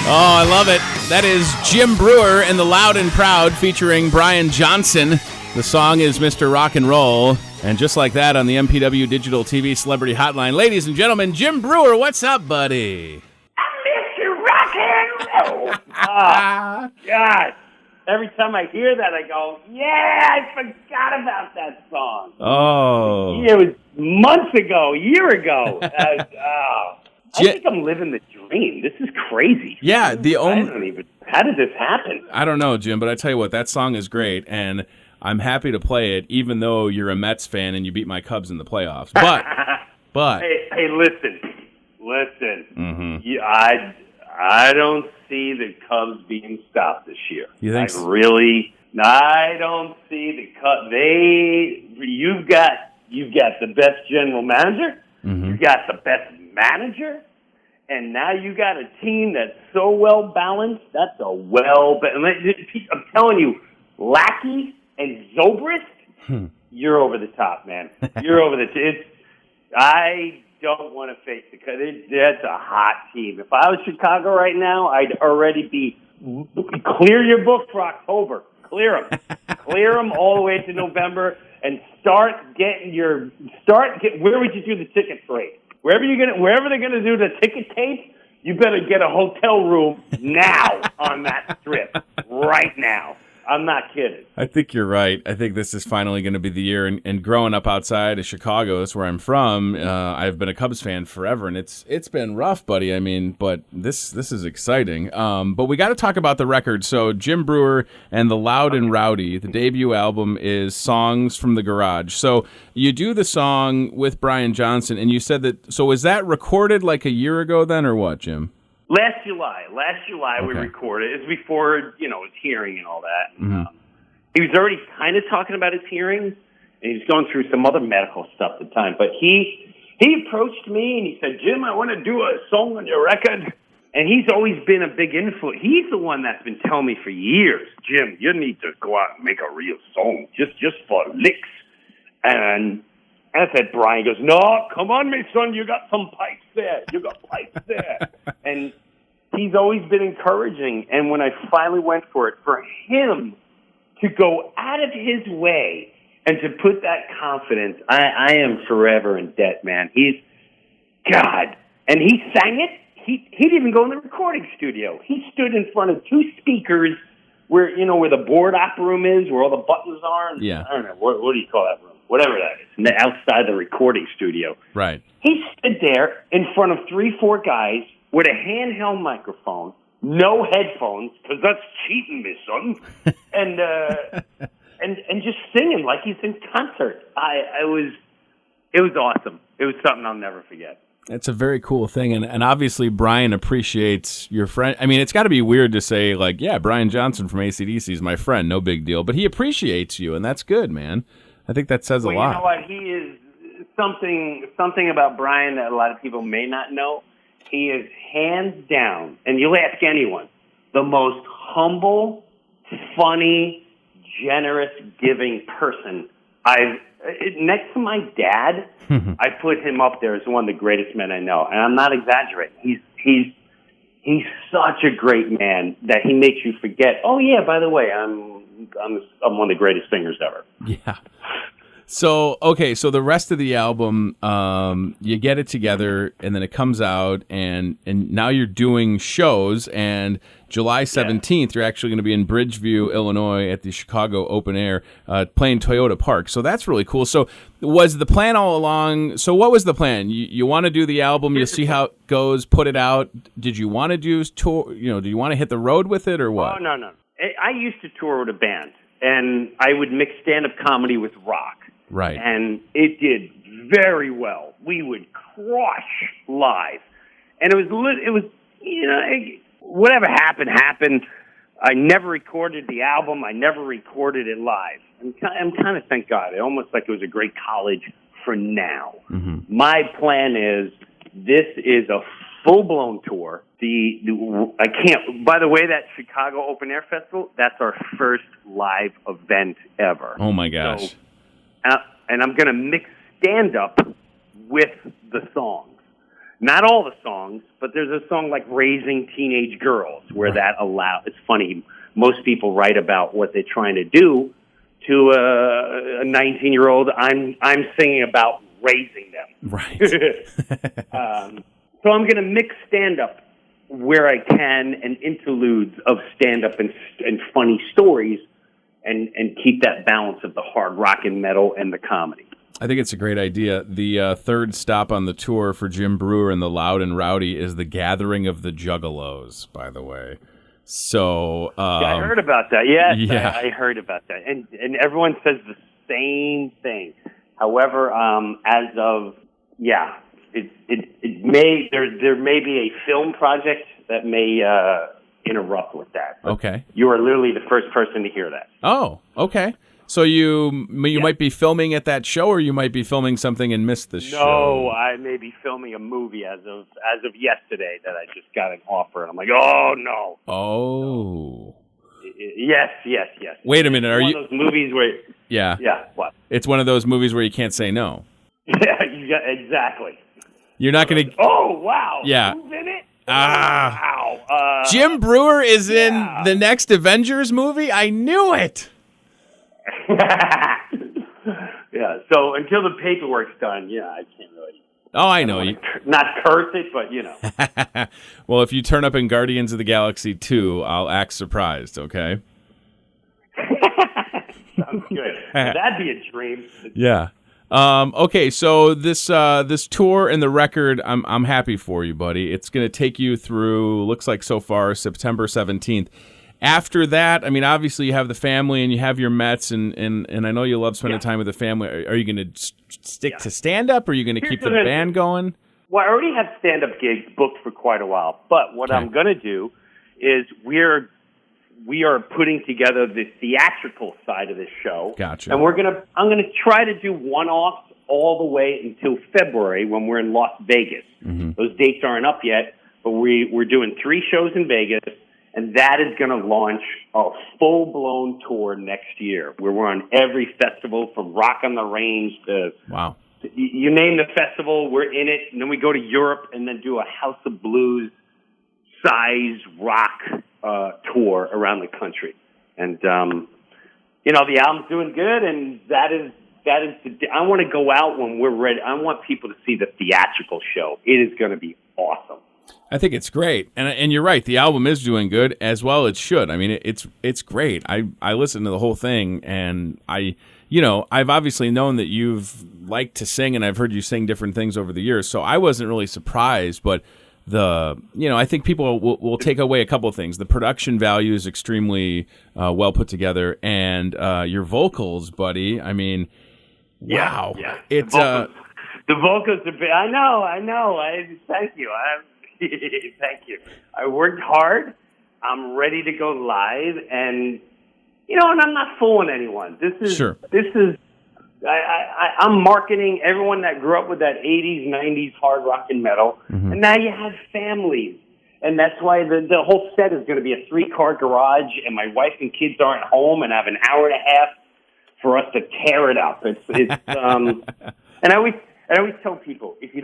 Oh, I love it. That is Jim Breuer and the Loud and Proud featuring Brian Johnson. The song is Mr. Rock and Roll. And just like that on the MPW Digital TV Celebrity Hotline, ladies and gentlemen, Jim Breuer, what's up, buddy? Mr. Rock and Roll. Oh, God. Every time I hear that, I go, yeah, I forgot about that song. Oh. It was months ago, a year ago. I think I'm living the dream. This is crazy. Yeah, how did this happen? I don't know, Jim, but I tell you what, that song is great, and I'm happy to play it, even though you're a Mets fan and you beat my Cubs in the playoffs. But hey, listen. Mm-hmm. I don't see the Cubs being stopped this year. You think? I don't see the Cubs. You've got the best general manager. Mm-hmm. You've got the best manager, and now you got a team that's so well balanced. I'm telling you, Lackey and Zobrist, you're over the top, man. You're over the top. I don't want to face it because that's a hot team. If I was Chicago right now, I'd already be clear your book for October. Clear them all the way to November, and where would you do the ticket trade? Wherever they're gonna do the ticket tape, you better get a hotel room now on that strip right now. I'm not kidding. I think you're right. I think this is finally going to be the year. And growing up outside of Chicago, that's where I'm from. I've been a Cubs fan forever, and it's been rough, buddy. I mean, but this is exciting. But we got to talk about the record. So Jim Breuer and the Loud and Rowdy, the debut album is Songs from the Garage. So you do the song with Brian Johnson, and you said that. So was that recorded like a year ago then, or what, Jim? Last July, okay. We recorded. It was before, his hearing and all that. Mm-hmm. He was already kind of talking about his hearing, and he was going through some other medical stuff at the time. But he approached me, and he said, Jim, I want to do a song on your record. And he's always been a big influence. He's the one that's been telling me for years, Jim, you need to go out and make a real song, just for licks. And I said, Brian goes, no, come on, my son, you got some pipes there. And he's always been encouraging. And when I finally went for it, for him to go out of his way and to put that confidence, I am forever in debt, man. God. And he sang it. He didn't even go in the recording studio. He stood in front of two speakers where the board op room is, where all the buttons are. Yeah. I don't know. What do you call that room? Whatever that is, outside the recording studio. Right. He stood there in front of 3-4 guys with a handheld microphone, no headphones, because that's cheating, me son, and just singing like he's in concert. It was awesome. It was something I'll never forget. It's a very cool thing, and obviously Brian appreciates your friend. I mean, it's got to be weird to say, like, yeah, Brian Johnson from AC/DC is my friend, no big deal, but he appreciates you, and that's good, man. I think that says a lot. You know what? He is something about Brian that a lot of people may not know. He is hands down, and you'll ask anyone, the most humble, funny, generous, giving person next to my dad. I put him up there as one of the greatest men I know, and I'm not exaggerating. He's such a great man that he makes you forget. Oh yeah, by the way, I'm one of the greatest singers ever. Yeah. So, okay, so the rest of the album, you get it together, and then it comes out, and now you're doing shows, and July 17th, you're actually going to be in Bridgeview, Illinois, at the Chicago Open Air, playing Toyota Park. So that's really cool. So was the plan all along, so what was the plan? You want to do the album, you see how it goes, put it out. Did you want to do tour, do you want to hit the road with it, or what? Oh, no. I used to tour with a band, and I would mix stand-up comedy with rock. Right. And it did very well. We would crush live. And it was whatever happened. I never recorded the album. I never recorded it live. I'm kind of, thank God, almost like it was a great college for now. Mm-hmm. My plan is this is a full-blown tour. I can't, by the way, that Chicago Open Air Festival, that's our first live event ever. Oh, my gosh. So, and I'm going to mix stand-up with the songs. Not all the songs, but there's a song like Raising Teenage Girls where that it's funny. Most people write about what they're trying to do to a 19-year-old. I'm singing about raising them. Right. So I'm going to mix stand-up where I can and interludes of stand-up and funny stories and keep that balance of the hard rock and metal and the comedy. I think it's a great idea. The third stop on the tour for Jim Breuer and the Loud and Rowdy is the Gathering of the Juggalos, by the way. So I heard about that. Yes, yeah. I heard about that. And everyone says the same thing. However, as of there may be a film project that may interrupt with that. But okay. You are literally the first person to hear that. Oh, okay. So you might be filming at that show, or you might be filming something and missed the show. No, I may be filming a movie as of yesterday that I just got an offer, and I'm like, oh no. Oh. Yes. Wait a minute, are you? One of those movies where? Yeah. Yeah. What? It's one of those movies where you can't say no. Yeah, exactly. You're not going to. Oh wow. Yeah. Who's in it? Wow. Jim Breuer is in the next Avengers movie? I knew it. Yeah, so until the paperwork's done, I can't really. Oh, I know. Not curse it, but you know. Well, if you turn up in Guardians of the Galaxy 2, I'll act surprised, okay? Sounds good. That'd be a dream. Yeah. Okay, so this tour and the record, I'm happy for you, buddy. It's going to take you through, looks like so far, September 17th. After that, I mean, obviously you have the family and you have your Mets, and I know you love spending time with the family. Are you going to stick to stand-up, or are you going to keep the band going? Well, I already have stand-up gigs booked for quite a while, but what I'm going to do is we are putting together the theatrical side of this show. Gotcha. And I'm going to try to do one-offs all the way until February when we're in Las Vegas. Mm-hmm. Those dates aren't up yet, but we're doing 3 shows in Vegas. And that is going to launch a full-blown tour next year, where we're on every festival from Rock on the Range to you name the festival, we're in it. And then we go to Europe and then do a House of Blues size rock tour around the country. And the album's doing good, and that is. I want to go out when we're ready. I want people to see the theatrical show. It is going to be awesome. I think it's great, and you're right. The album is doing good, as well it should. I mean, it's great. I listened to the whole thing, and I've obviously known that you've liked to sing, and I've heard you sing different things over the years. So I wasn't really surprised, but I think people will take away a couple of things. The production value is extremely well put together, and your vocals, buddy. I mean, wow, it's the vocals are big. I know. Thank you. Thank you. I worked hard. I'm ready to go live, and and I'm not fooling anyone. This is I'm marketing everyone that grew up with that 80s, 90s hard rock and metal, and now you have families, and that's why the whole set is going to be a 3-car garage, and my wife and kids aren't home, and I have an hour and a half for us to tear it up. It's and I always tell people, if you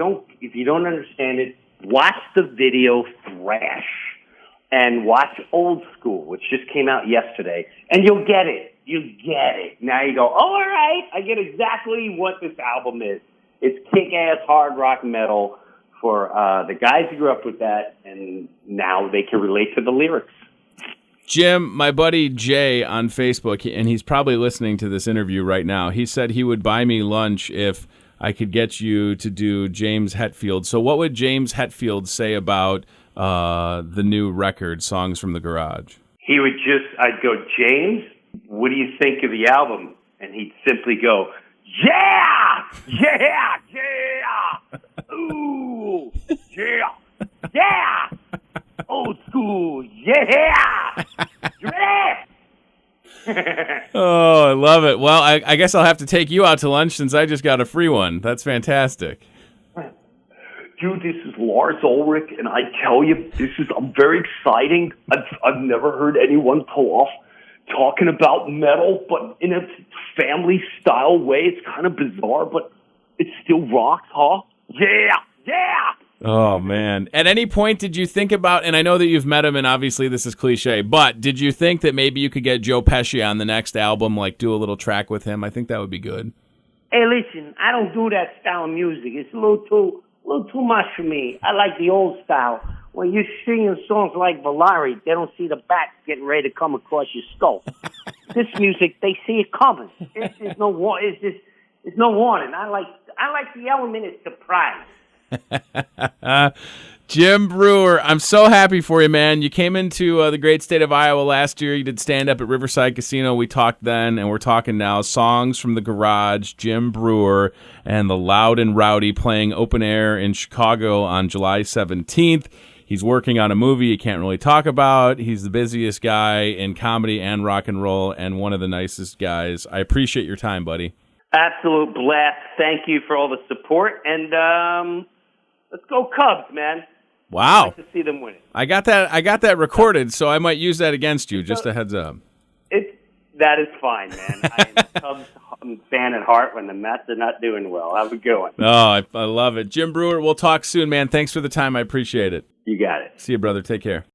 don't understand it, watch the video Thrash and watch Old School, which just came out yesterday, and you'll get it. You get it. Now you go, all right, I get exactly what this album is. It's kick-ass hard rock metal for the guys who grew up with that, and now they can relate to the lyrics. Jim, my buddy Jay on Facebook, and he's probably listening to this interview right now, he said he would buy me lunch if I could get you to do James Hetfield. So what would James Hetfield say about the new record, Songs from the Garage? I'd go, James, what do you think of the album? And he'd simply go, yeah, ooh, yeah, Old School, yeah, you ready? Oh, I love it. Well, I guess I'll have to take you out to lunch since I just got a free one. That's fantastic. Dude, this is Lars Ulrich, and I tell you, this is very exciting. I've never heard anyone pull off talking about metal, but in a family-style way. It's kind of bizarre, but it still rocks, huh? Yeah, Oh, man. At any point, did you think about, and I know that you've met him, and obviously this is cliche, but did you think that maybe you could get Joe Pesci on the next album, like do a little track with him? I think that would be good. Hey, listen, I don't do that style of music. It's a little too much for me. I like the old style. When you're singing songs like Valari, they don't see the bat getting ready to come across your skull. This music, they see it coming. There's no warning. I like the element of surprise. Jim Breuer, I'm so happy for you, man. You came into the great state of Iowa last year. You did stand-up at Riverside Casino. We talked then, and we're talking now. Songs from the Garage, Jim Breuer, and the Loud and Rowdy playing open air in Chicago on July 17th. He's working on a movie he can't really talk about. He's the busiest guy in comedy and rock and roll, and one of the nicest guys. I appreciate your time, buddy. Absolute blast. Thank you for all the support, and let's go Cubs, man. Wow. I'd like to see them winning. I got that recorded, so I might use that against you. Just a heads up. That is fine, man. I am a Cubs fan at heart when the Mets are not doing well. Have a good one. Oh, I love it. Jim Breuer, we'll talk soon, man. Thanks for the time. I appreciate it. You got it. See you, brother. Take care.